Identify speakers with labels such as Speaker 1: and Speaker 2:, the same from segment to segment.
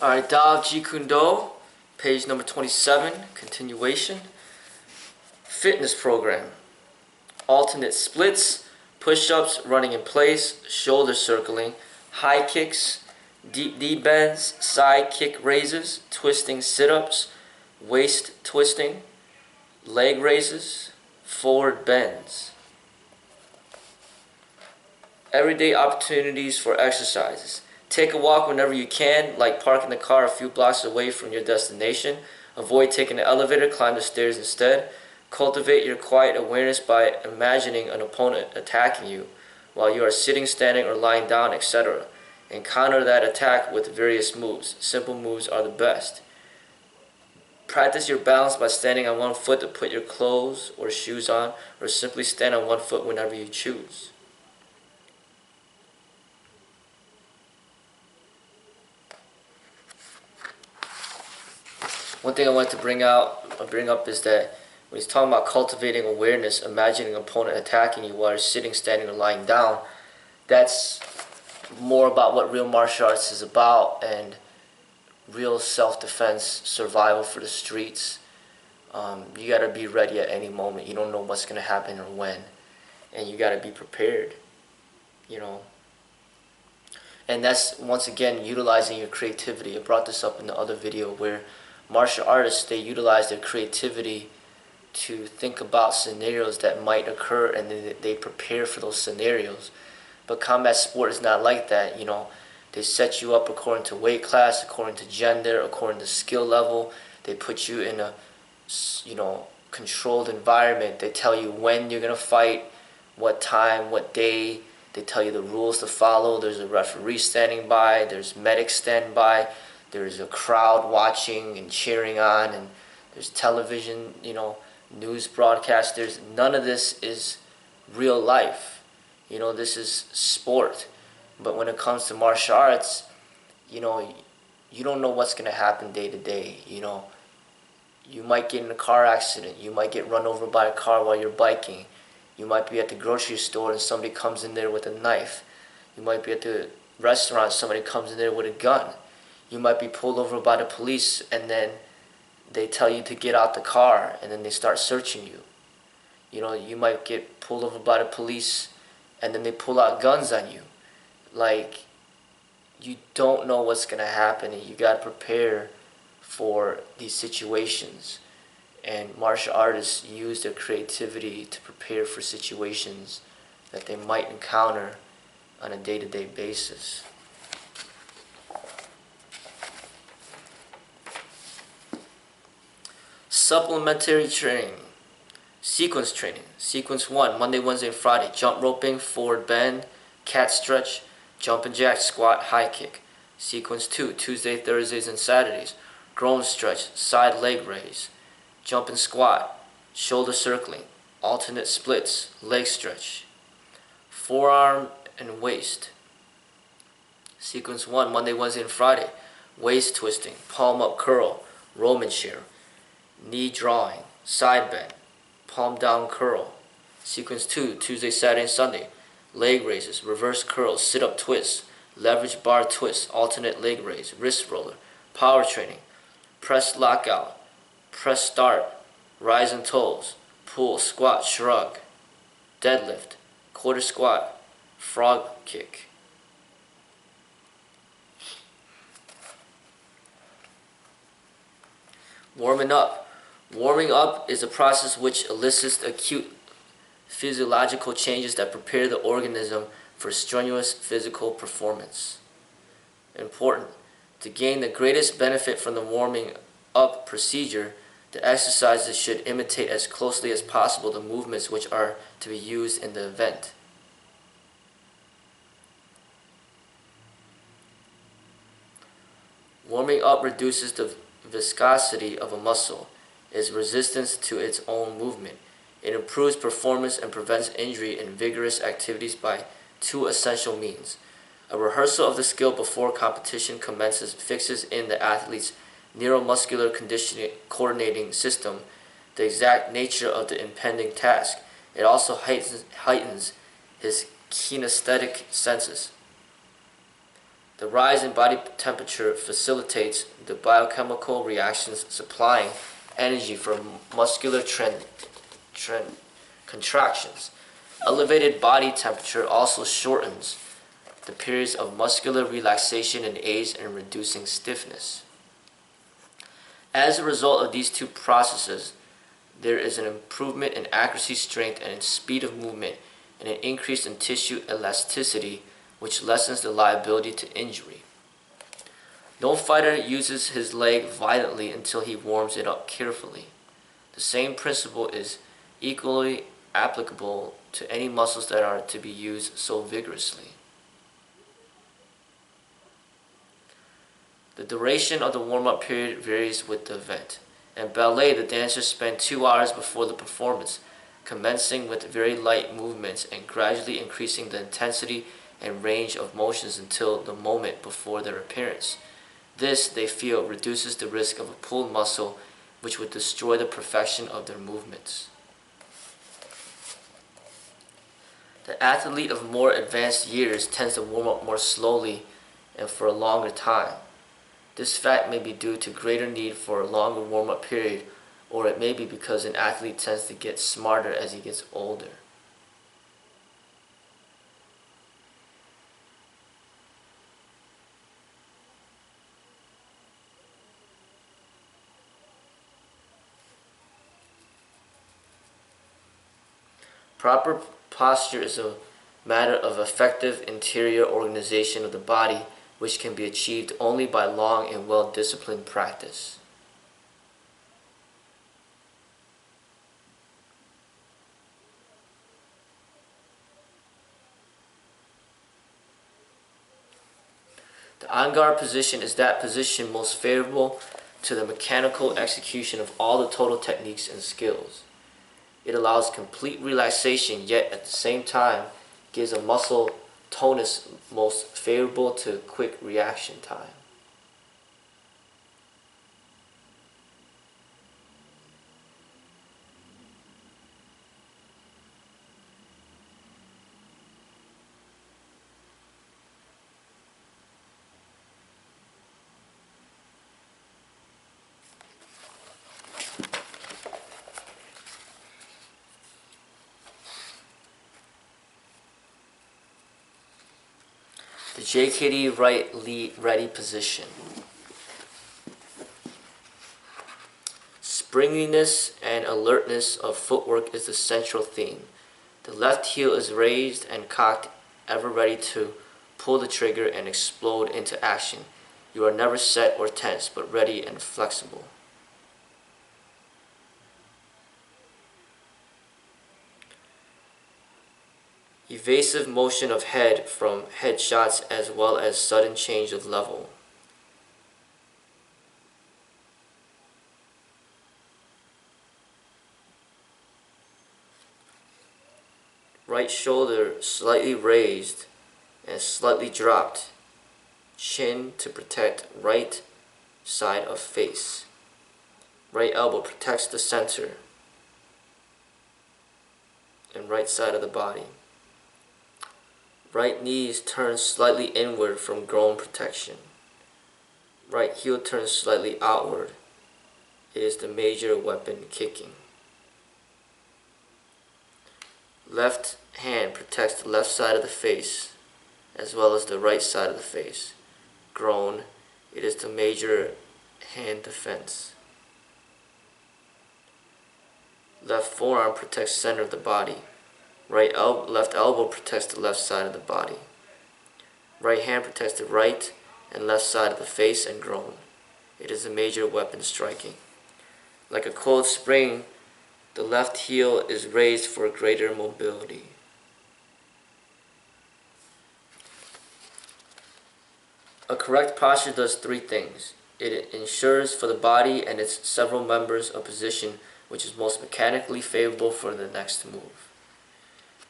Speaker 1: Alright, Tao of Jeet, page number 27, continuation. Fitness program. Alternate splits, push-ups, running in place, shoulder circling, high kicks, deep knee bends, side kick raises, twisting sit-ups, waist twisting, leg raises, forward bends. Everyday opportunities for exercises. Take a walk whenever you can, like parking the car a few blocks away from your destination. Avoid taking the elevator, climb the stairs instead. Cultivate your quiet awareness by imagining an opponent attacking you while you are sitting, standing, or lying down, etc. And counter that attack with various moves. Simple moves are the best. Practice your balance by standing on one foot to put your clothes or shoes on, or simply stand on one foot whenever you choose. One thing I wanted to bring up is that when he's talking about cultivating awareness, imagining an opponent attacking you while you're sitting, standing, or lying down, that's more about what real martial arts is about and real self-defense, survival for the streets. You got to be ready at any moment. You don't know what's going to happen or when, and you got to be prepared, you know. And that's, once again, utilizing your creativity. I brought this up in the other video where martial artists, they utilize their creativity to think about scenarios that might occur, and then they prepare for those scenarios. But combat sport is not like that, you know. They set you up according to weight class, according to gender, according to skill level. They put you in a, you know, controlled environment. They tell you when you're going to fight, what time, what day. They tell you the rules to follow. There's a referee standing by. There's medics standing by. There's a crowd watching and cheering on, and there's television, you know, news broadcasters. None of this is real life. You know, this is sport. But when it comes to martial arts, you know, you don't know what's going to happen day to day. You know, you might get in a car accident. You might get run over by a car while you're biking. You might be at the grocery store and somebody comes in there with a knife. You might be at the restaurant, somebody comes in there with a gun. You might be pulled over by the police, and then they tell you to get out the car, and then they start searching you. You know, you might get pulled over by the police, and then they pull out guns on you. Like, you don't know what's going to happen, and you got to prepare for these situations. And martial artists use their creativity to prepare for situations that they might encounter on a day-to-day basis. Supplementary training. Sequence training. Sequence 1, Monday, Wednesday, and Friday. Jump roping, forward bend, cat stretch, jumping jack, squat, high kick. Sequence 2, Tuesday, Thursdays, and Saturdays. Groin stretch, side leg raise, jump and squat, shoulder circling, alternate splits, leg stretch. Forearm and waist. Sequence 1, Monday, Wednesday, and Friday. Waist twisting, palm up curl, Roman chair. Knee drawing, side bend, palm down curl. Sequence 2, Tuesday, Saturday, and Sunday. Leg raises, reverse curls, sit-up twists, leverage bar twist, alternate leg raise, wrist roller. Power training, press lockout, press start, rise and toes, pull, squat, shrug, deadlift, quarter squat, frog kick. Warming up. Warming up is a process which elicits acute physiological changes that prepare the organism for strenuous physical performance. Important. To gain the greatest benefit from the warming up procedure, the exercises should imitate as closely as possible the movements which are to be used in the event. Warming up reduces the viscosity of a muscle, its resistance to its own movement. It improves performance and prevents injury in vigorous activities by two essential means. A rehearsal of the skill before competition commences fixes in the athlete's neuromuscular coordinating system the exact nature of the impending task. It also heightens his kinesthetic senses. The rise in body temperature facilitates the biochemical reactions supplying energy for muscular contractions. Elevated body temperature also shortens the periods of muscular relaxation and aids in reducing stiffness. As a result of these two processes, there is an improvement in accuracy, strength, and in speed of movement, and an increase in tissue elasticity, which lessens the liability to injury. No fighter uses his leg violently until he warms it up carefully. The same principle is equally applicable to any muscles that are to be used so vigorously. The duration of the warm-up period varies with the event. In ballet, the dancers spend 2 hours before the performance, commencing with very light movements and gradually increasing the intensity and range of motions until the moment before their appearance. This, they feel, reduces the risk of a pulled muscle, which would destroy the perfection of their movements. The athlete of more advanced years tends to warm up more slowly and for a longer time. This fact may be due to greater need for a longer warm-up period, or it may be because an athlete tends to get smarter as he gets older. Proper posture is a matter of effective interior organization of the body, which can be achieved only by long and well-disciplined practice. The on-guard position is that position most favorable to the mechanical execution of all the total techniques and skills. It allows complete relaxation, yet at the same time gives a muscle tonus most favorable to quick reaction time. The JKD right lead ready position. Springiness and alertness of footwork is the central theme. The left heel is raised and cocked, ever ready to pull the trigger and explode into action. You are never set or tense, but ready and flexible. Evasive motion of head from headshots as well as sudden change of level. Right shoulder slightly raised and slightly dropped. Chin to protect right side of face. Right elbow protects the center and right side of the body. Right knees turn slightly inward from groin protection. Right heel turns slightly outward. It is the major weapon kicking. Left hand protects the left side of the face as well as the right side of the face. Groin, it is the major hand defense. Left forearm protects center of the body. Left elbow protects the left side of the body. Right hand protects the right and left side of the face and groin. It is a major weapon striking. Like a coiled spring, the left heel is raised for greater mobility. A correct posture does three things. It ensures for the body and its several members a position which is most mechanically favorable for the next move.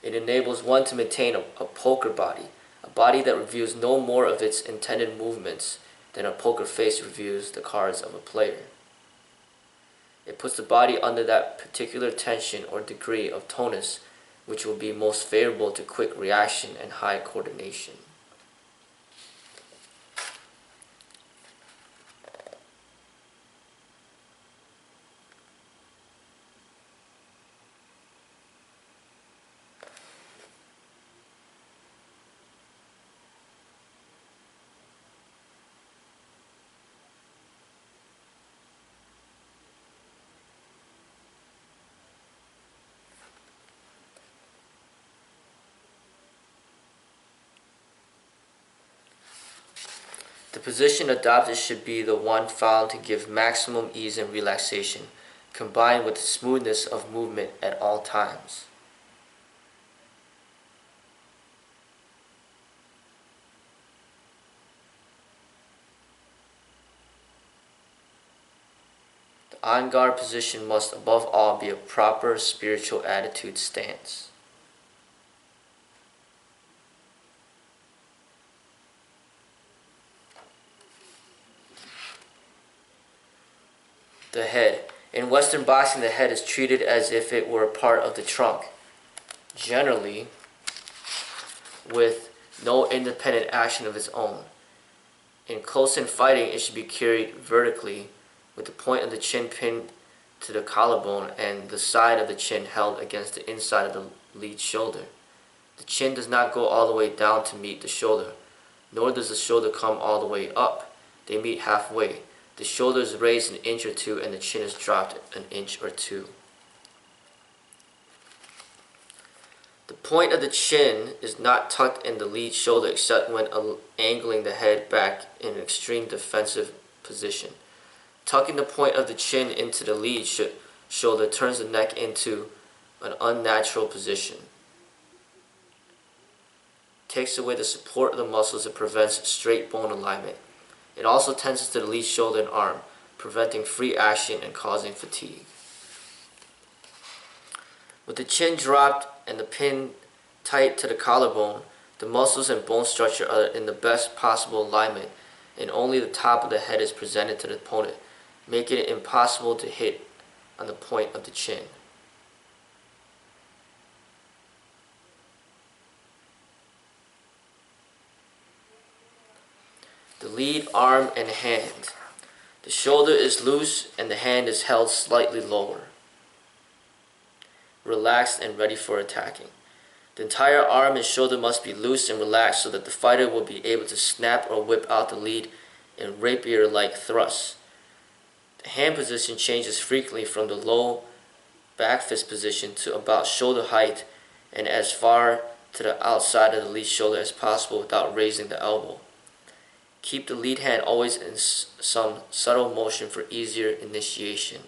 Speaker 1: It enables one to maintain a poker body, a body that reviews no more of its intended movements than a poker face reviews the cards of a player. It puts the body under that particular tension or degree of tonus which will be most favorable to quick reaction and high coordination. The position adopted should be the one found to give maximum ease and relaxation, combined with smoothness of movement at all times. The on guard position must above all be a proper spiritual attitude stance. The head. In Western boxing, the head is treated as if it were a part of the trunk, generally with no independent action of its own. In close-in fighting, it should be carried vertically, with the point of the chin pinned to the collarbone and the side of the chin held against the inside of the lead shoulder. The chin does not go all the way down to meet the shoulder, nor does the shoulder come all the way up. They meet halfway. The shoulder is raised an inch or two and the chin is dropped an inch or two. The point of the chin is not tucked in the lead shoulder except when angling the head back in an extreme defensive position. Tucking the point of the chin into the lead shoulder turns the neck into an unnatural position. Takes away the support of the muscles and prevents straight bone alignment. It also tenses to the lead shoulder and arm, preventing free action and causing fatigue. With the chin dropped and the pin tight to the collarbone, the muscles and bone structure are in the best possible alignment, and only the top of the head is presented to the opponent, making it impossible to hit on the point of the chin. The lead, arm, and hand. The shoulder is loose and the hand is held slightly lower, relaxed and ready for attacking. The entire arm and shoulder must be loose and relaxed so that the fighter will be able to snap or whip out the lead in rapier-like thrusts. The hand position changes frequently from the low back fist position to about shoulder height and as far to the outside of the lead shoulder as possible without raising the elbow. Keep the lead hand always in some subtle motion for easier initiation.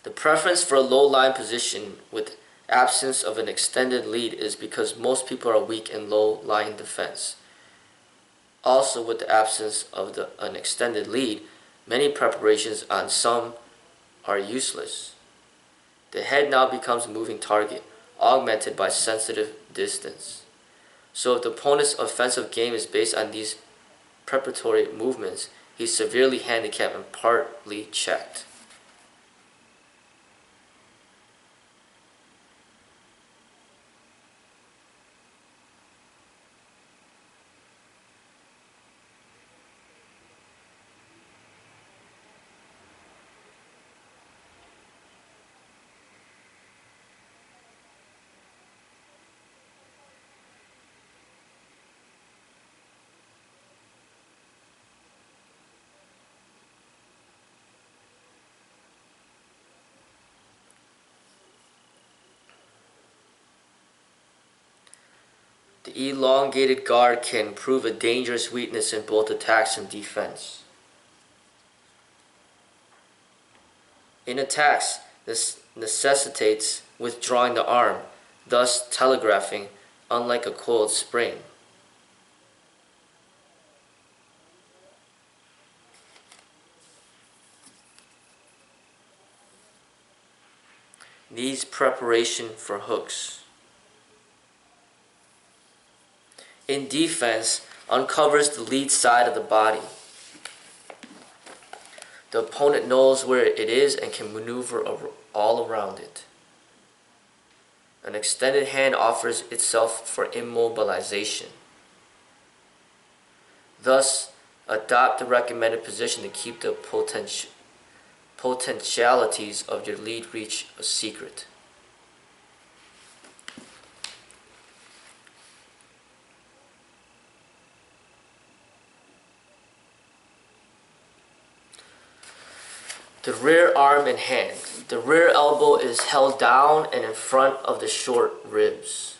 Speaker 1: The preference for a low line position with absence of an extended lead is because most people are weak in low line defense. Also, with the absence of an extended lead, many preparations on some are useless. The head now becomes a moving target, augmented by sensitive distance. So if the opponent's offensive game is based on these preparatory movements, he's severely handicapped and partly checked. The elongated guard can prove a dangerous weakness in both attacks and defense. In attacks, this necessitates withdrawing the arm, thus telegraphing, unlike a coiled spring. Needs preparation for hooks. In defense, uncovers the lead side of the body. The opponent knows where it is and can maneuver all around it. An extended hand offers itself for immobilization. Thus, adopt the recommended position to keep the potentialities of your lead reach a secret. The rear arm and hand. The rear elbow is held down and in front of the short ribs.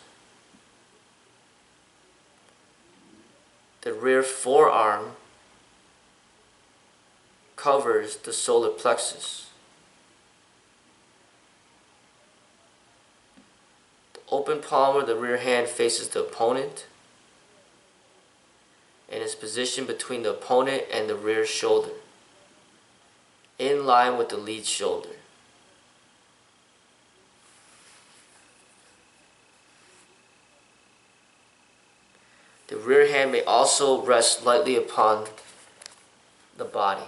Speaker 1: The rear forearm covers the solar plexus. The open palm of the rear hand faces the opponent and is positioned between the opponent and the rear shoulder, in line with the lead shoulder. The rear hand may also rest lightly upon the body.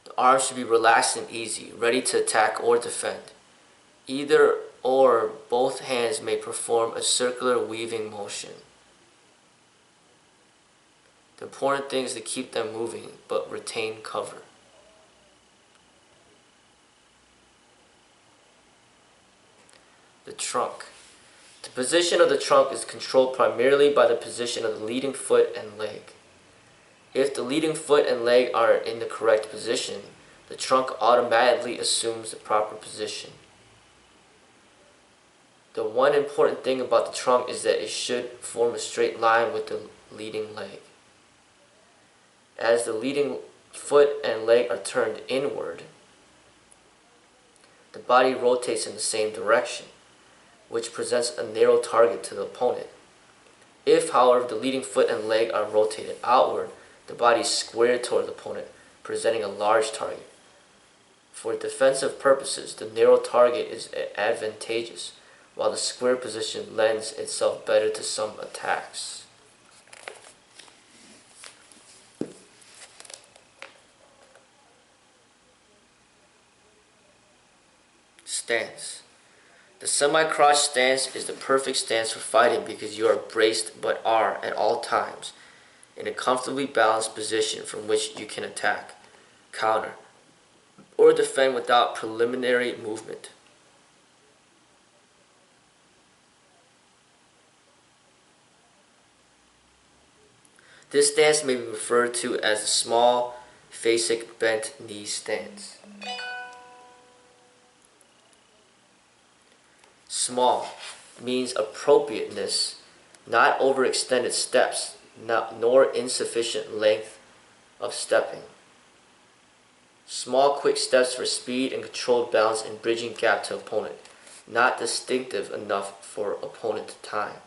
Speaker 1: The arms should be relaxed and easy, ready to attack or defend. Either or both hands may perform a circular weaving motion. The important thing is to keep them moving, but retain cover. The trunk. The position of the trunk is controlled primarily by the position of the leading foot and leg. If the leading foot and leg are in the correct position, the trunk automatically assumes the proper position. The one important thing about the trunk is that it should form a straight line with the leading leg. As the leading foot and leg are turned inward, the body rotates in the same direction, which presents a narrow target to the opponent. If, however, the leading foot and leg are rotated outward, the body is squared toward the opponent, presenting a large target. For defensive purposes, the narrow target is advantageous, while the square position lends itself better to some attacks. Stance. The semi-crouch stance is the perfect stance for fighting because you are braced but are, at all times, in a comfortably balanced position from which you can attack, counter, or defend without preliminary movement. This stance may be referred to as the small facet bent knee stance. Small means appropriateness, not overextended steps, nor insufficient length of stepping. Small, quick steps for speed and controlled balance and bridging gap to opponent, not distinctive enough for opponent time.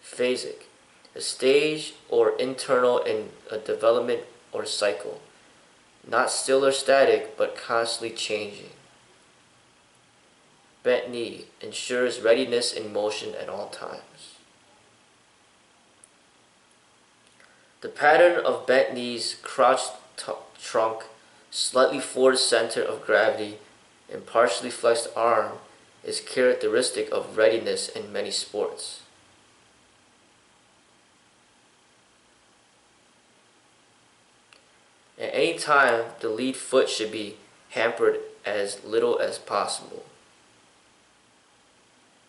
Speaker 1: Phasic, a stage or internal in a development or cycle, not still or static, but constantly changing. Bent knee ensures readiness in motion at all times. The pattern of bent knees, crouched trunk, slightly forward center of gravity, and partially flexed arm is characteristic of readiness in many sports. At any time, the lead foot should be hampered as little as possible.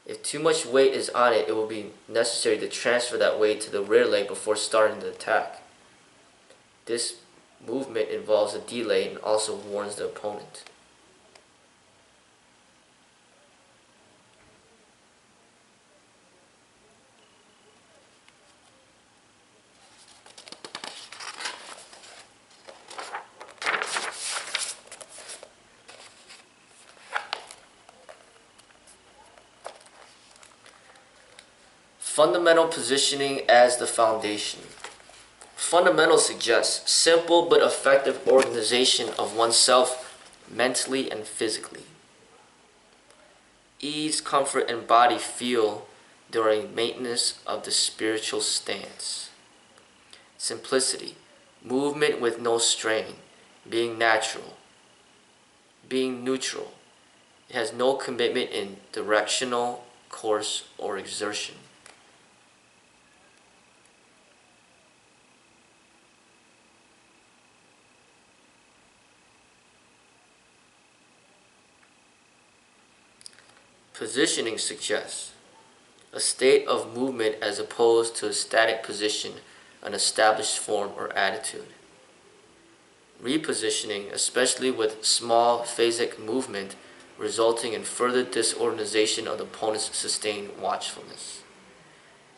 Speaker 1: If too much weight is on it, it will be necessary to transfer that weight to the rear leg before starting the attack. This movement involves a delay and also warns the opponent. Fundamental positioning as the foundation. Fundamental suggests simple but effective organization of oneself mentally and physically. Ease, comfort, and body feel during maintenance of the spiritual stance. Simplicity, movement with no strain, being natural, being neutral. It has no commitment in directional course or exertion. Positioning suggests a state of movement as opposed to a static position, an established form or attitude. repositioning, especially with small phasic movement, resulting in further disorganization of the opponent's sustained watchfulness.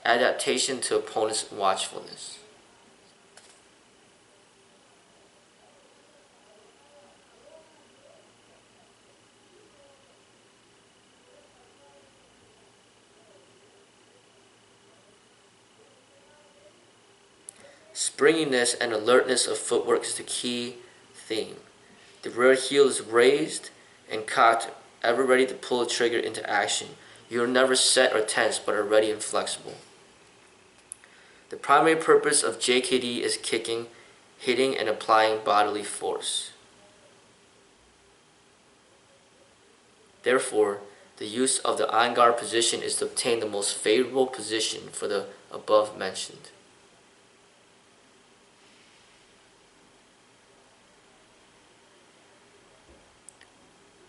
Speaker 1: Adaptation to opponent's watchfulness. Springiness and alertness of footwork is the key theme. The rear heel is raised and cocked, ever ready to pull the trigger into action. You are never set or tense, but are ready and flexible. The primary purpose of JKD is kicking, hitting, and applying bodily force. Therefore, the use of the on guard position is to obtain the most favorable position for the above mentioned.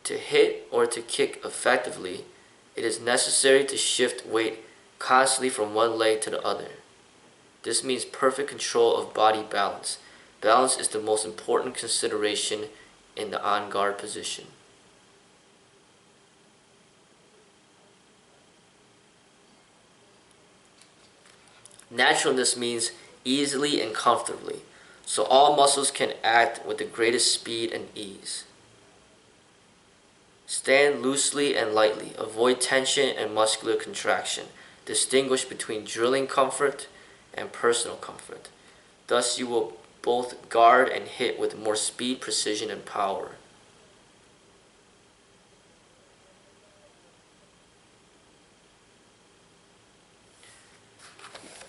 Speaker 1: To hit or to kick effectively, it is necessary to shift weight constantly from one leg to the other. This means perfect control of body balance. Balance is the most important consideration in the on guard position. Naturalness means easily and comfortably, so all muscles can act with the greatest speed and ease. Stand loosely and lightly. Avoid tension and muscular contraction. Distinguish between drilling comfort and personal comfort. Thus you will both guard and hit with more speed, precision, and power.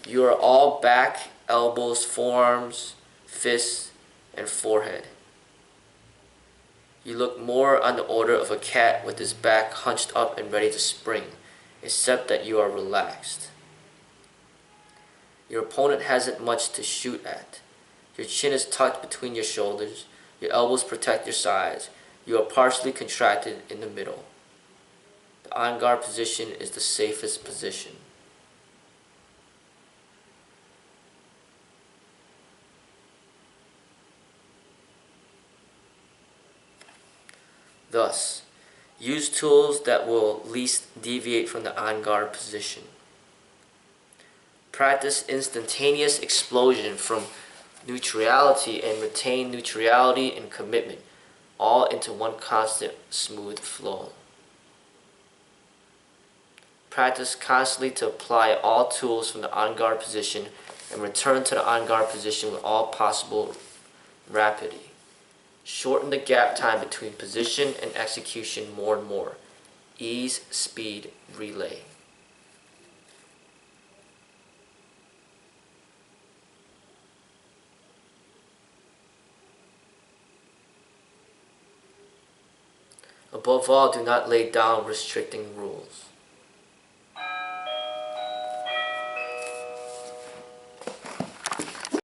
Speaker 1: You are all back, elbows, forearms, fists, and forehead. You look more on the order of a cat with his back hunched up and ready to spring, except that you are relaxed. Your opponent hasn't much to shoot at. Your chin is tucked between your shoulders. Your elbows protect your sides. You are partially contracted in the middle. The on guard position is the safest position. Thus, use tools that will least deviate from the on guard position. Practice instantaneous explosion from neutrality and retain neutrality and commitment, all into one constant smooth flow. Practice constantly to apply all tools from the on guard position and return to the on guard position with all possible rapidity. Shorten the gap time between position and execution more and more. Ease, speed, relay. Above all, do not lay down restricting rules.